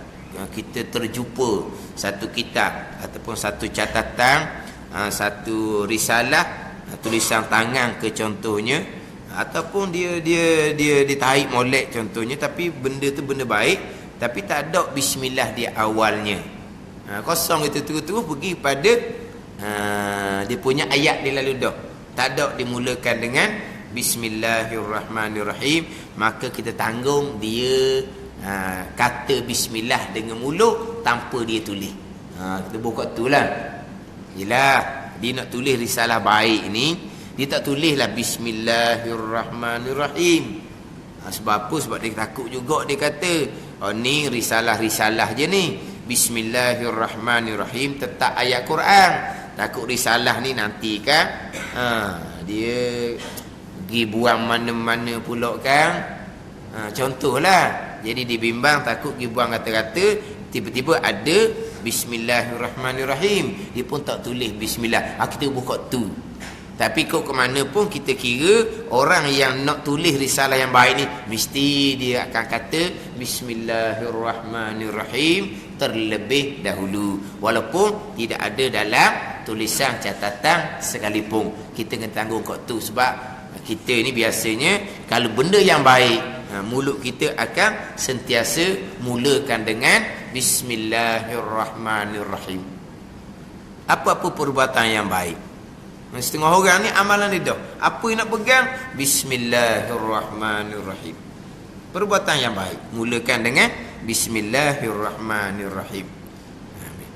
kita terjumpa satu kitab ataupun satu catatan, satu risalah, tulisan tangan ke contohnya, ataupun dia ditarik molek contohnya, tapi benda tu benda baik tapi tak ada bismillah di awalnya, kosong itu terus pergi pada dia punya ayat dia lalu dah tak ada dimulakan dengan bismillahirrahmanirrahim, maka kita tanggung dia kata bismillah dengan mulut tanpa dia tulis. Kita buka tu lah. Yelah, dia nak tulis risalah baik ni, dia tak tulislah bismillahirrahmanirrahim. Sebab apa? Sebab dia takut juga, dia kata ni risalah-risalah je ni, bismillahirrahmanirrahim tetap ayat Quran. Takut risalah ni nanti kan dia pergi buang mana-mana pula kan, contohlah. Jadi dibimbang takut pergi buang kata-kata, tiba-tiba ada bismillahirrahmanirrahim, dia pun tak tulis bismillah. Kita buka tu. Tapi kok ke mana pun kita kira orang yang nak tulis risalah yang baik ni mesti dia akan kata bismillahirrahmanirrahim terlebih dahulu, walaupun tidak ada dalam tulisan catatan sekalipun. Kita kena tanggung kok tu, sebab kita ni biasanya kalau benda yang baik, mulut kita akan sentiasa mulakan dengan bismillahirrahmanirrahim. Apa-apa perbuatan yang baik, Setengah orang ni amalan lidah. Apa yang nak pegang? Bismillahirrahmanirrahim. Perbuatan yang baik. Mulakan dengan Bismillahirrahmanirrahim. Amin.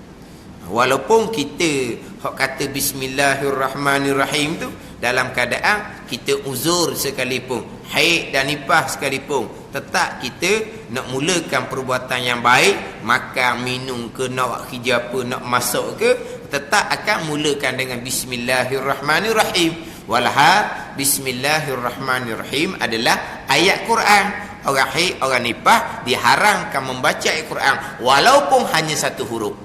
Walaupun kita hok kata Bismillahirrahmanirrahim tu dalam keadaan kita uzur sekalipun, haid dan nifas sekalipun, tetap kita nak mulakan perbuatan yang baik, makan, minum ke, nak buat kerja apa, nak masuk ke, tetap akan mulakan dengan Bismillahirrahmanirrahim. Walhal Bismillahirrahmanirrahim adalah ayat Quran. Orang haid, orang nifas diharamkan membaca ayat Quran walaupun hanya satu huruf.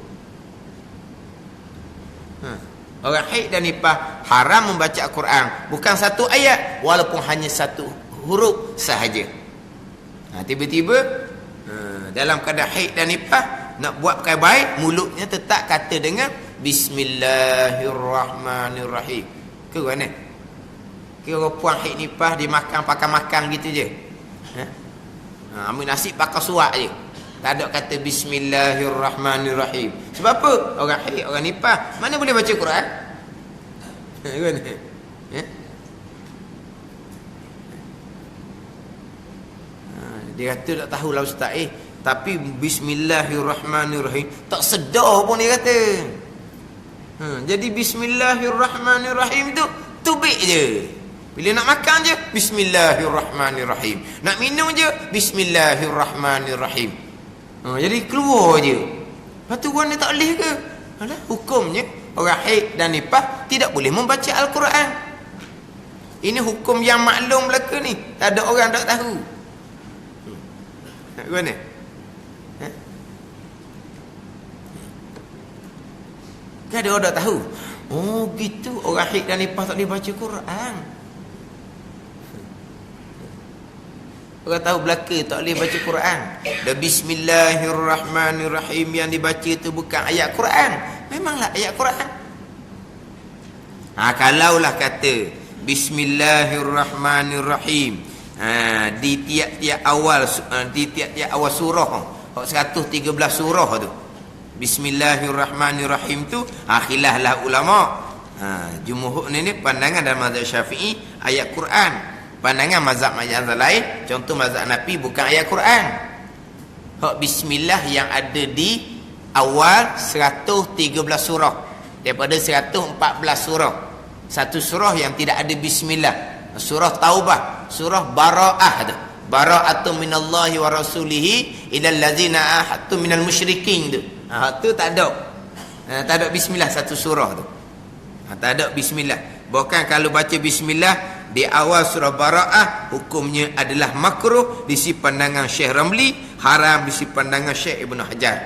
Orang haid dan nifas haram membaca Al-Quran bukan satu ayat walaupun hanya satu huruf sahaja. Tiba-tiba dalam keadaan haid dan nifas nak buat perkara baik, mulutnya tetap kata dengan Bismillahirrahmanirrahim. Ke mana? Kira orang puan haid nifas dia makan pakai makan gitu je. Ambil nasi pakai suak je. Tak ada kata Bismillahirrahmanirrahim. Sebab apa? Orang haid, orang nifas mana boleh baca Quran? Dia kata tak tahulah ustaz, tapi Bismillahirrahmanirrahim tak sedar pun dia kata. Jadi Bismillahirrahmanirrahim tu tubik je. Bila nak makan je Bismillahirrahmanirrahim, nak minum je Bismillahirrahmanirrahim. Jadi keluar je. Lepas tu orang dia tak boleh ke? Alah, hukumnya orang haid dan nifas tidak boleh membaca Al-Quran. Ini hukum yang maklum belaka ni. Tak ada orang tak tahu. Mana? Kan ada orang tak tahu. Oh gitu, orang haid dan nifas tak boleh baca Quran. Orang tahu belaka tak boleh baca Quran. Dan Bismillahirrahmanirrahim yang dibaca itu bukan ayat Quran. Memanglah ayat Quran. Kalaulah kata Bismillahirrahmanirrahim di tiap-tiap awal surah, 113 surah tu, Bismillahirrahmanirrahim tu khilaflah ulama. Jumhur ni pandangan dalam mazhab Syafi'i ayat Quran. Pandangan mazhab lain, contoh mazhab Hanafi bukan ayat Quran. Bismillah yang ada di awal 113 surah daripada 114 surah. Satu surah yang tidak ada bismillah, surah Taubah, surah Bara'ah tu. Bara'atun minallahi wa rasulihi ilal ladzina ahadtum minal musyrikin tu. Tu tak ada. Tak ada bismillah satu surah tu. Tak ada bismillah. Bahkan kalau baca bismillah di awal surah Bara'ah, hukumnya adalah makruh di sisi pandangan Syekh Ramli, haram di sisi pandangan Syekh Ibn Hajar.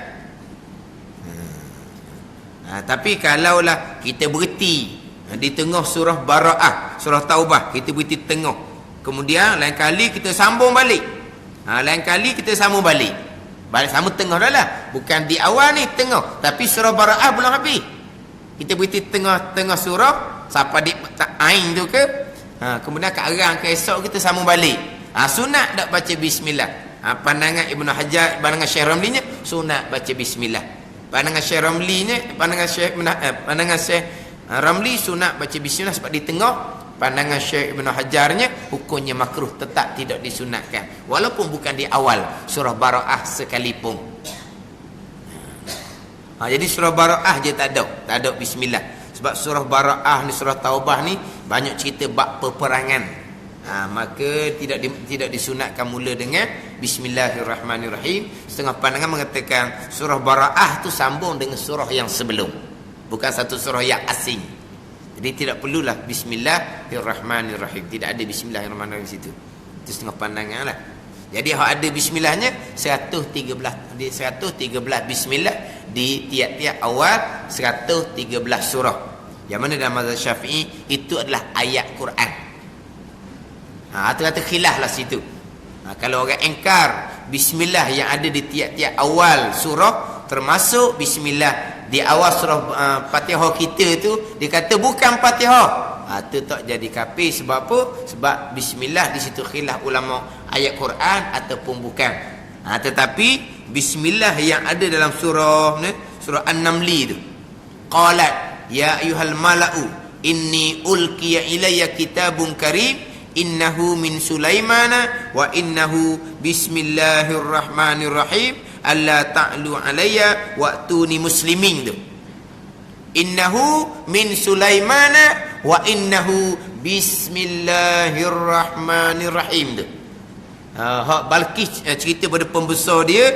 Tapi kalaulah kita berhenti di tengah surah Bara'ah, surah Taubah, kita berhenti tengah, kemudian lain kali kita sambung balik, lain kali kita sambung balik sama tengah dah lah. Bukan di awal ni tengah, tapi surah Bara'ah belum habis, kita berhenti tengah surah sampai di ain tu ke, kemudian ke arang ke esok kita sambung balik. Sunat tak baca bismillah. Pandangan Ibn Hajar, pandangan Syekh Ramli nya sunat baca bismillah. Pandangan Syekh Ramli nya, pandangan Syekh Ramli sunat baca bismillah sebab di tengah. Pandangan Syekh Ibn Hajar nya hukumnya makruh, tetap tidak disunatkan walaupun bukan di awal surah Bara'ah sekalipun. Jadi surah Bara'ah je tak ada bismillah. Sebab surah Bara'ah ni, surah Taubah ni banyak cerita bab peperangan. Maka tidak disunatkan mula dengan Bismillahirrahmanirrahim. Setengah pandangan mengatakan surah Bara'ah tu sambung dengan surah yang sebelum, bukan satu surah yang asing. Jadi tidak perlulah Bismillahirrahmanirrahim. Tidak ada Bismillahirrahmanirrahim situ. Itu setengah pandangan lah. Jadi ada bismillahnya 113 bismillah di tiap-tiap awal 113 surah. Yang mana dalam mazhab Syafi'i itu adalah ayat Quran. Kata khilaf lah situ. Kalau orang engkar bismillah yang ada di tiap-tiap awal surah, termasuk bismillah di awal surah Fatihah kita tu, dia kata bukan Fatihah, itu tak jadi kafir. Sebab apa? Sebab bismillah di situ khilaf ulama ayat Quran ataupun bukan. Tetapi bismillah yang ada dalam surah An-Naml tu, qalat ya ayyuhal mala'u Inni ulqiya ilayya kitabun karim innahu min Sulaimana wa innahu bismillahirrahmanirrahim alla ta'lu alayya wa'tuni muslimin tu. Innahu min Sulaimana wa innahu bismillahirrahmanirrahim tu. Hak Balqis cerita pada pembesar dia,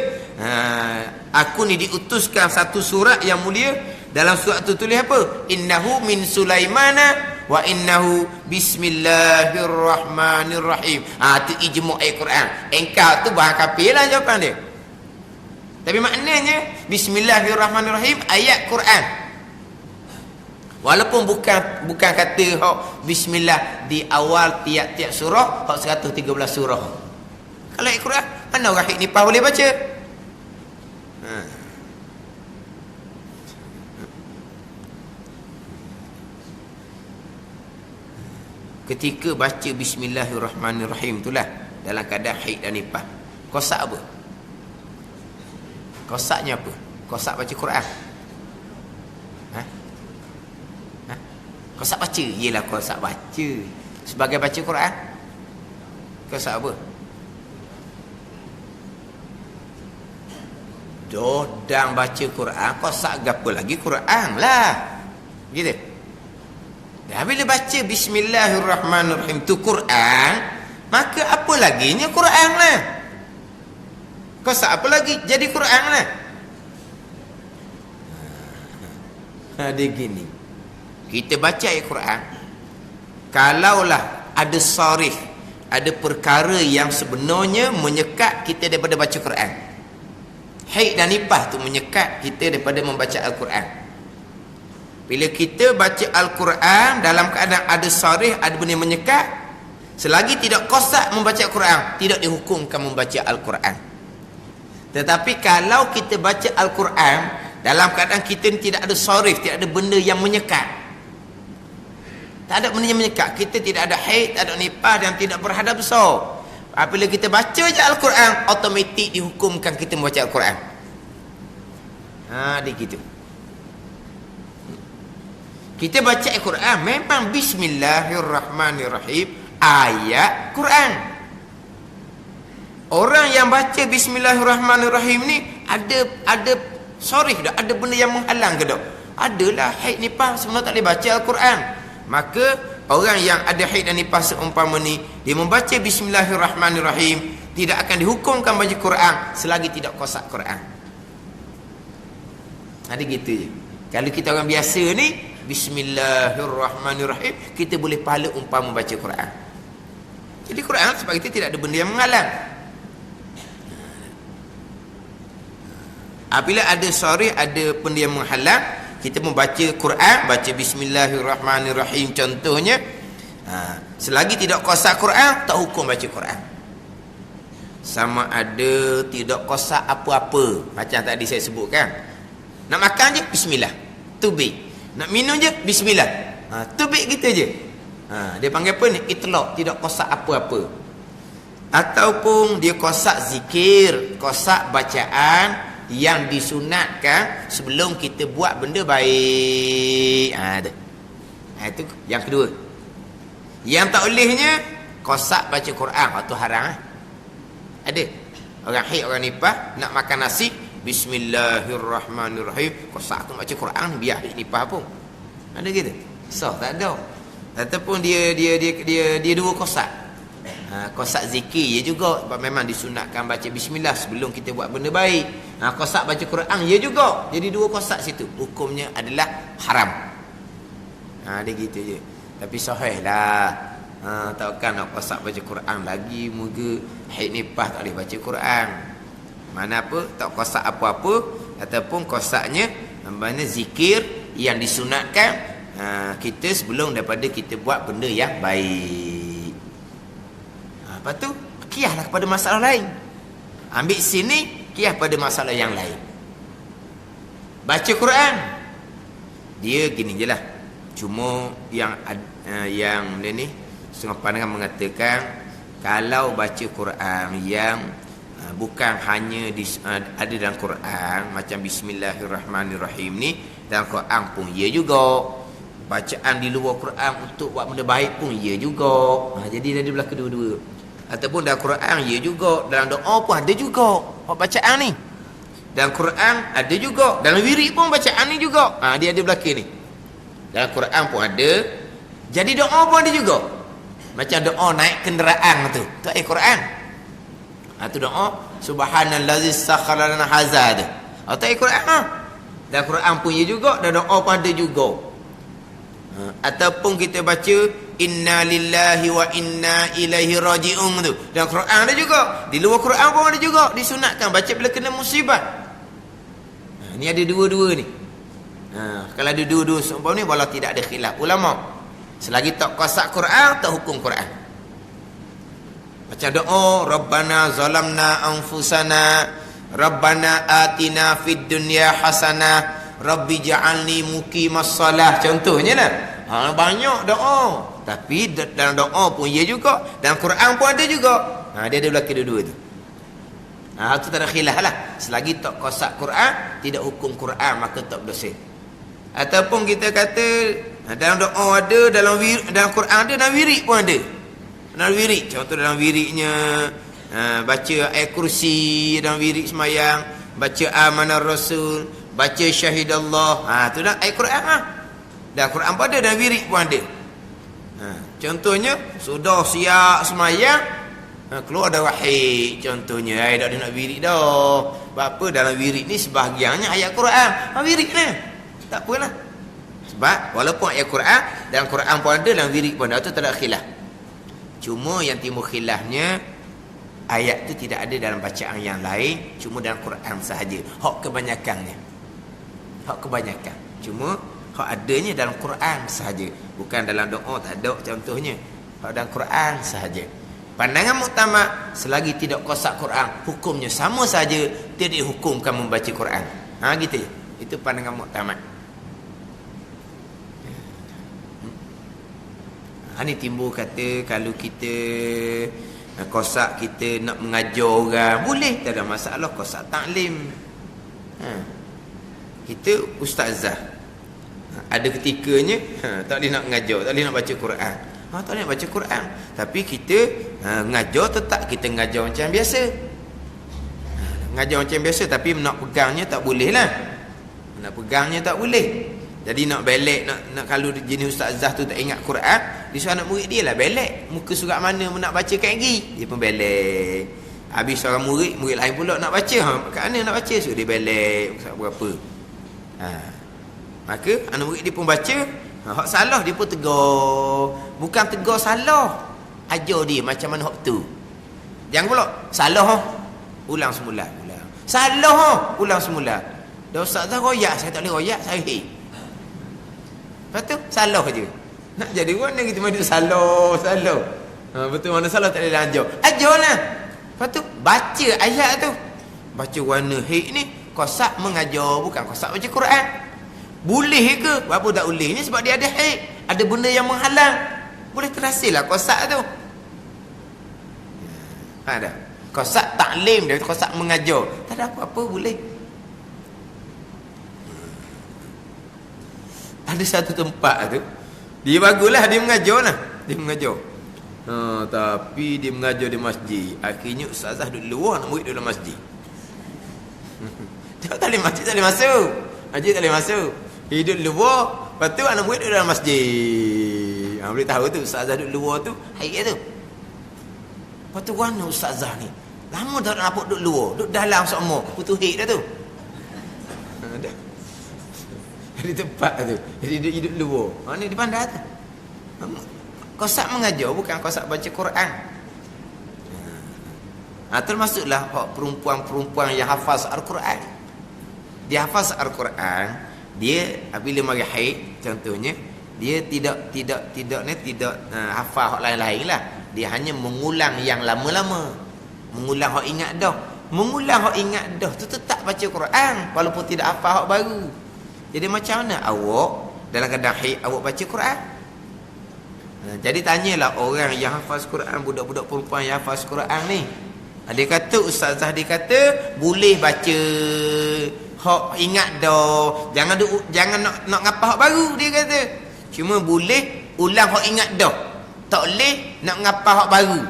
aku ni diutuskan satu surat yang mulia. Dalam surat tu tulis apa? Innahu min Sulaimana wa innahu bismillahirrahmanirrahim. Tu ijma' ayat Quran. Engkau tu bahan kafir lah jawapan dia. Tapi maknanya bismillahirrahmanirrahim ayat Quran. Walaupun bukan kata bismillah di awal tiap-tiap surah, 113 surah. Kalau ayat Quran, mana orang hik nipah boleh baca? Ketika baca bismillahirrahmanirrahim itulah dalam keadaan haid dan nifas, kosak apa? Kosaknya apa? Kosak baca Quran. Kosak baca? Yelah, kosak baca. Sebagai baca Quran, kosak apa? Dodang baca Quran, kosak gapo lagi Quran lah. Gitu. Dan bila baca bismillahirrahmanirrahim tu Quran, maka apa laginya Quran lah. Kosak apa lagi? Jadi Quran lah. Dia gini. Kita baca ayat Quran, kalaulah ada sarih, ada perkara yang sebenarnya menyekat kita daripada baca Quran. Haid dan nifas tu menyekat kita daripada membaca Al-Quran. Bila kita baca Al-Quran dalam keadaan ada sarih, ada benda menyekat, selagi tidak kosak membaca Al-Quran, tidak dihukumkan membaca Al-Quran. Tetapi kalau kita baca Al-Quran dalam keadaan kita tidak ada sarih, tidak ada benda yang menyekat, tak ada benda yang menyekat, kita tidak ada haid, tak ada nifas dan tidak berhadas besar, apabila kita baca je Al-Quran, automatik dihukumkan kita membaca Al-Quran. Dia gitu. Kita baca Al-Quran memang bismillahirrahmanirrahim ayat Quran. Orang yang baca bismillahirrahmanirrahim ni ada sorry dah, ada benda yang menghalang ke tak? Adalah haid nifas, sebenarnya tak boleh baca Al-Quran. Maka orang yang ada haid dan nifas seumpama ni, dia membaca bismillahirrahmanirrahim, tidak akan dihukumkan baca Quran selagi tidak kosak Quran. Ada gitu je. Kalau kita orang biasa ni, bismillahirrahmanirrahim, kita boleh pahala umpama membaca Quran. Jadi Quran sebab kita tidak ada benda yang menghalang. Apabila ada sorry, ada benda yang menghalang, kita membaca Quran, baca bismillahirrahmanirrahim contohnya, selagi tidak kosak Quran, tak hukum baca Quran. Sama ada tidak kosak apa-apa, macam tadi saya sebutkan. Nak makan je bismillah, tubik. Nak minum je bismillah, tubik gitu je. Dia panggil apa ni? Itlaq, tidak kosak apa-apa. Ataupun dia kosak zikir, kosak bacaan yang disunatkan sebelum kita buat benda baik. Itu yang kedua. Yang tak bolehnya kosak baca Quran, itu haram. Ada orang haid, orang nifas nak makan nasi, bismillahirrahmanirrahim, kosak tu baca Quran, biar haid nifas pun. Ada gitu? So tak ada. Ataupun dia dua kosak. Kosak zikir ya juga, sebab memang disunatkan baca bismillah sebelum kita buat benda baik. Kosak baca Quran ya juga, jadi dua kosak situ, hukumnya adalah haram. Dia gitu je. Tapi sahih lah. Takkan nak kosak baca Quran lagi, moga haid nifas tak boleh baca Quran. Mana apa, tak kosak apa-apa, ataupun kosaknya mana zikir yang disunatkan kita sebelum daripada kita buat benda yang baik. Lepas tu kiaslah kepada masalah lain. Ambil sini, kias pada masalah yang lain. Baca Quran, dia gini je lah. Cuma yang ni setengah pandangan mengatakan, kalau baca Quran yang bukan hanya ada dalam Quran, macam bismillahirrahmanirrahim ni dalam Quran pun ya juga. bacaan di luar Quran untuk buat benda baik pun ya juga. Jadi dia belah kedua-dua. Ataupun dalam Quran ya juga, dalam doa pun ada juga bacaan ni. Dalam Quran ada juga, dalam wirid pun bacaan ni juga. Dia ada belakang ni. Dalam Quran pun ada, jadi doa pun ada juga. Macam doa naik kenderaan tu ayat Quran. Tu doa subhanallazi sakhkhara lana hadza tu. Tu ayat Quran. Dalam Quran pun ya juga, dan doa pun ada juga. Ataupun kita baca inna lillahi wa inna ilaihi raji'un tu. Dalam Quran ada juga, di luar Quran pun ada juga, disunatkan baca bila kena musibah. Ni ada dua-dua ni. Kalau ada dua-dua seumpama ni, walau tidak ada khilaf ulama. Selagi tak qasak Quran, tak hukum Quran. Macam doa Rabbana zalamna anfusana Rabbana atina fid dunya hasanah Rabbi ja'alni muqimas salah, contohnya lah. Banyak doa, tapi dalam doa pun ya juga, dalam Quran pun ada juga. Dia ada belakang dua-dua tu. Itu tak ada khilaf lah. Selagi tak qasak Quran, tidak hukum Quran, maka tak berdosa. Ataupun kita kata dalam doa ada, dalam Quran ada, dalam wirid pun ada. Dalam wirid, contoh dalam wiridnya baca ayat kursi, dalam wirid semayang baca amanah rasul, baca syahidallah. Tu dah ayat Quran. Dalam Quran pun ada, dalam wirid pun ada. Contohnya sudah siap semayang, keluar ada wahid, contohnya dah nak wirid dah. Sebab apa? Dalam wirid ni sebahagiannya ayat Quran. Wirid ni tak apalah. Sebab walaupun ayat Quran, dalam Quran pun ada, dalam wirid pun ada, tu tak ada khilaf. Cuma yang timbul khilafnya, ayat tu tidak ada dalam bacaan yang lain, cuma dalam Quran sahaja. Hak kebanyakannya. Cuma hak adanya dalam Quran sahaja, bukan dalam doa, tak ada contohnya. Hak dalam Quran sahaja. Pandangan muktamad, selagi tidak qasak Quran, hukumnya sama saja, tidak dihukumkan membaca Quran. Gitu je. Itu pandangan muktamad. Ni timbul kata kalau kita qasak, kita nak mengajar orang, boleh, tak ada masalah. Qasak taklim. Kita ustazah, ada ketikanya tak boleh nak mengajar, tak boleh nak baca Quran. Tak boleh nak baca Quran, tapi kita mengajar tetap kita mengajar macam biasa. Mengajar macam biasa, tapi nak pegangnya tak boleh lah. Nak pegangnya tak boleh. Jadi nak belek, nak kalau jenis ustazah tu tak ingat Quran, dia suruh anak murid dia lah belek. Muka surat mana nak baca kat lagi, dia pun belek. Habis seorang murid lain pula nak baca, kat mana nak baca, suruh dia belek surat berapa. Maka anak murid dia pun baca, hak salah dia pun tegur. Bukan tegur salah, ajar dia macam mana hak tu. Jangan pula salah, ulang semula. Salah, ulang semula. Dah ustazah royak, saya tak boleh royak, saya Lepas tu salah je. Nak jadi mana kita main salah. Betul mana salah tak boleh ajar. Ajarlah. Lepas tu baca ayat tu. Baca warna hik ni qasak mengajar, bukan qasak baca Quran. Boleh ke? Apa tak boleh? Ni sebab dia ada hik, ada benda yang menghalang. Boleh terhasillah qasak tu. Ada. Qasak taklim dia, qasak mengajar. Tak ada apa-apa, boleh. Ada satu tempat tu, dia baguslah, dia mengajar lah. Dia mengajar. Tapi dia mengajar di masjid. Akhirnya ustazah duduk luar, nak murid duduk dalam masjid. Tak boleh masjid, tak boleh masuk. Masjid tak boleh masuk. Dia duduk luar, lepas tu anak murid duduk dalam masjid. Boleh tahu tu, ustazah duduk luar tu, hari tu. Lepas tu mana ustazah ni? Lama tak nampak duduk luar, duduk dalam semua. Putus hik dah tu. Di tempat tu. Jadi dia hidup luar. Mana di bandar tu. Qasak mengajar, bukan qasak baca Quran. Termasuklah perempuan-perempuan yang hafaz Al-Quran. Dia hafaz Al-Quran, dia bila mari haid contohnya, dia tidak hafaz hak lain-lain lah. Dia hanya mengulang yang lama-lama. Mengulang hak ingat dah. Mengulang hak ingat dah tu tetap baca Quran walaupun tidak hafaz hak baru. Jadi macam mana awak dalam keadaan haid awak baca Quran? Jadi tanyalah orang yang hafaz Quran, budak-budak perempuan yang hafaz Quran ni. Dia kata, ustazah dia kata boleh baca hak ingat dah. Jangan nak ngapa hak baru, dia kata. Cuma boleh ulang hok ingat dah. Tak boleh nak ngapa hok baru.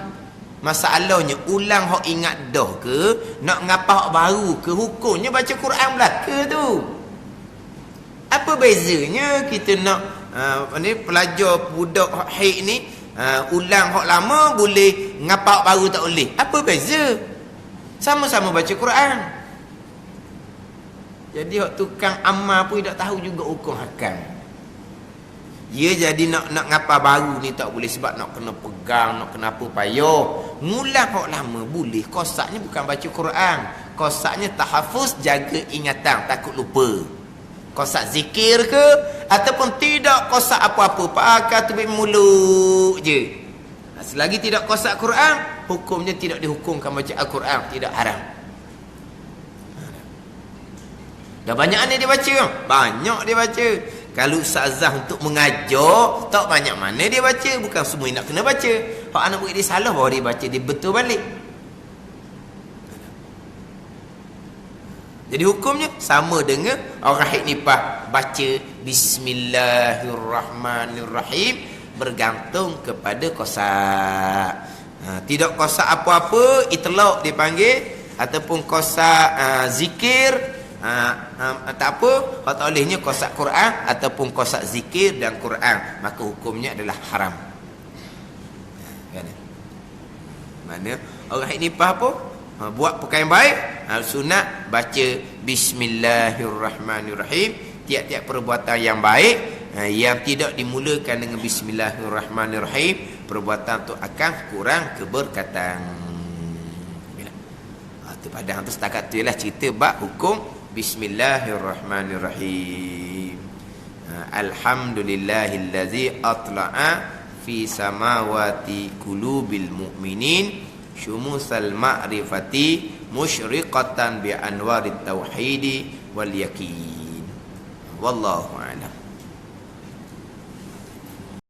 Masalahnya ulang hok ingat dah ke, nak ngapa hok baru ke, hukumnya baca Quran belaka tu. Apa bezanya kita nak ni pelajar budak hok haid ni ulang hok lama boleh, ngapa hok baru tak boleh? Apa beza? Sama-sama baca Quran. Jadi hok tukang amal pun tak tahu juga hukum hakam. Dia jadi nak ngapa baru ni tak boleh sebab nak kena pegang, nak kena apa payah. Ngulang hok lama boleh. Kosaknya bukan baca Quran. Kosaknya tahafuz, jaga ingatan, takut lupa. Kosak zikir ke ataupun tidak kosak apa-apa, pakai tubik mulut je. Selagi tidak kosak Quran, hukumnya tidak dihukumkan baca Al-Quran, tidak haram. Dah banyak ni dia baca. Banyak dia baca. Kalau ustazah untuk mengajar, tak banyak mana dia baca. Bukan semua nak kena baca. Kalau anak murid dia salah, baru dia baca, dia betul balik. Jadi hukumnya sama dengan orang haid nifas baca Bismillahirrahmanirrahim, bergantung kepada kosak. Tidak kosak apa-apa, itlaq dipanggil, ataupun kosak zikir. Tak apa, kalau tak bolehnya kosak Quran ataupun kosak zikir dan Quran, maka hukumnya adalah haram. Mana orang haid nifas apa? Buat perkara yang baik, sunat baca Bismillahirrahmanirrahim. Tiap-tiap perbuatan yang baik yang tidak dimulakan dengan Bismillahirrahmanirrahim, perbuatan tu akan kurang keberkatan. Itu padahal tu setakat tu ialah cerita bab hukum Bismillahirrahmanirrahim. Alhamdulillahillazi atla'a fi samawati qulubil mu'minin syumusal ma'rifati musyriqatan bi anwarit tauhidi wal yakin. Wallahu a'lam.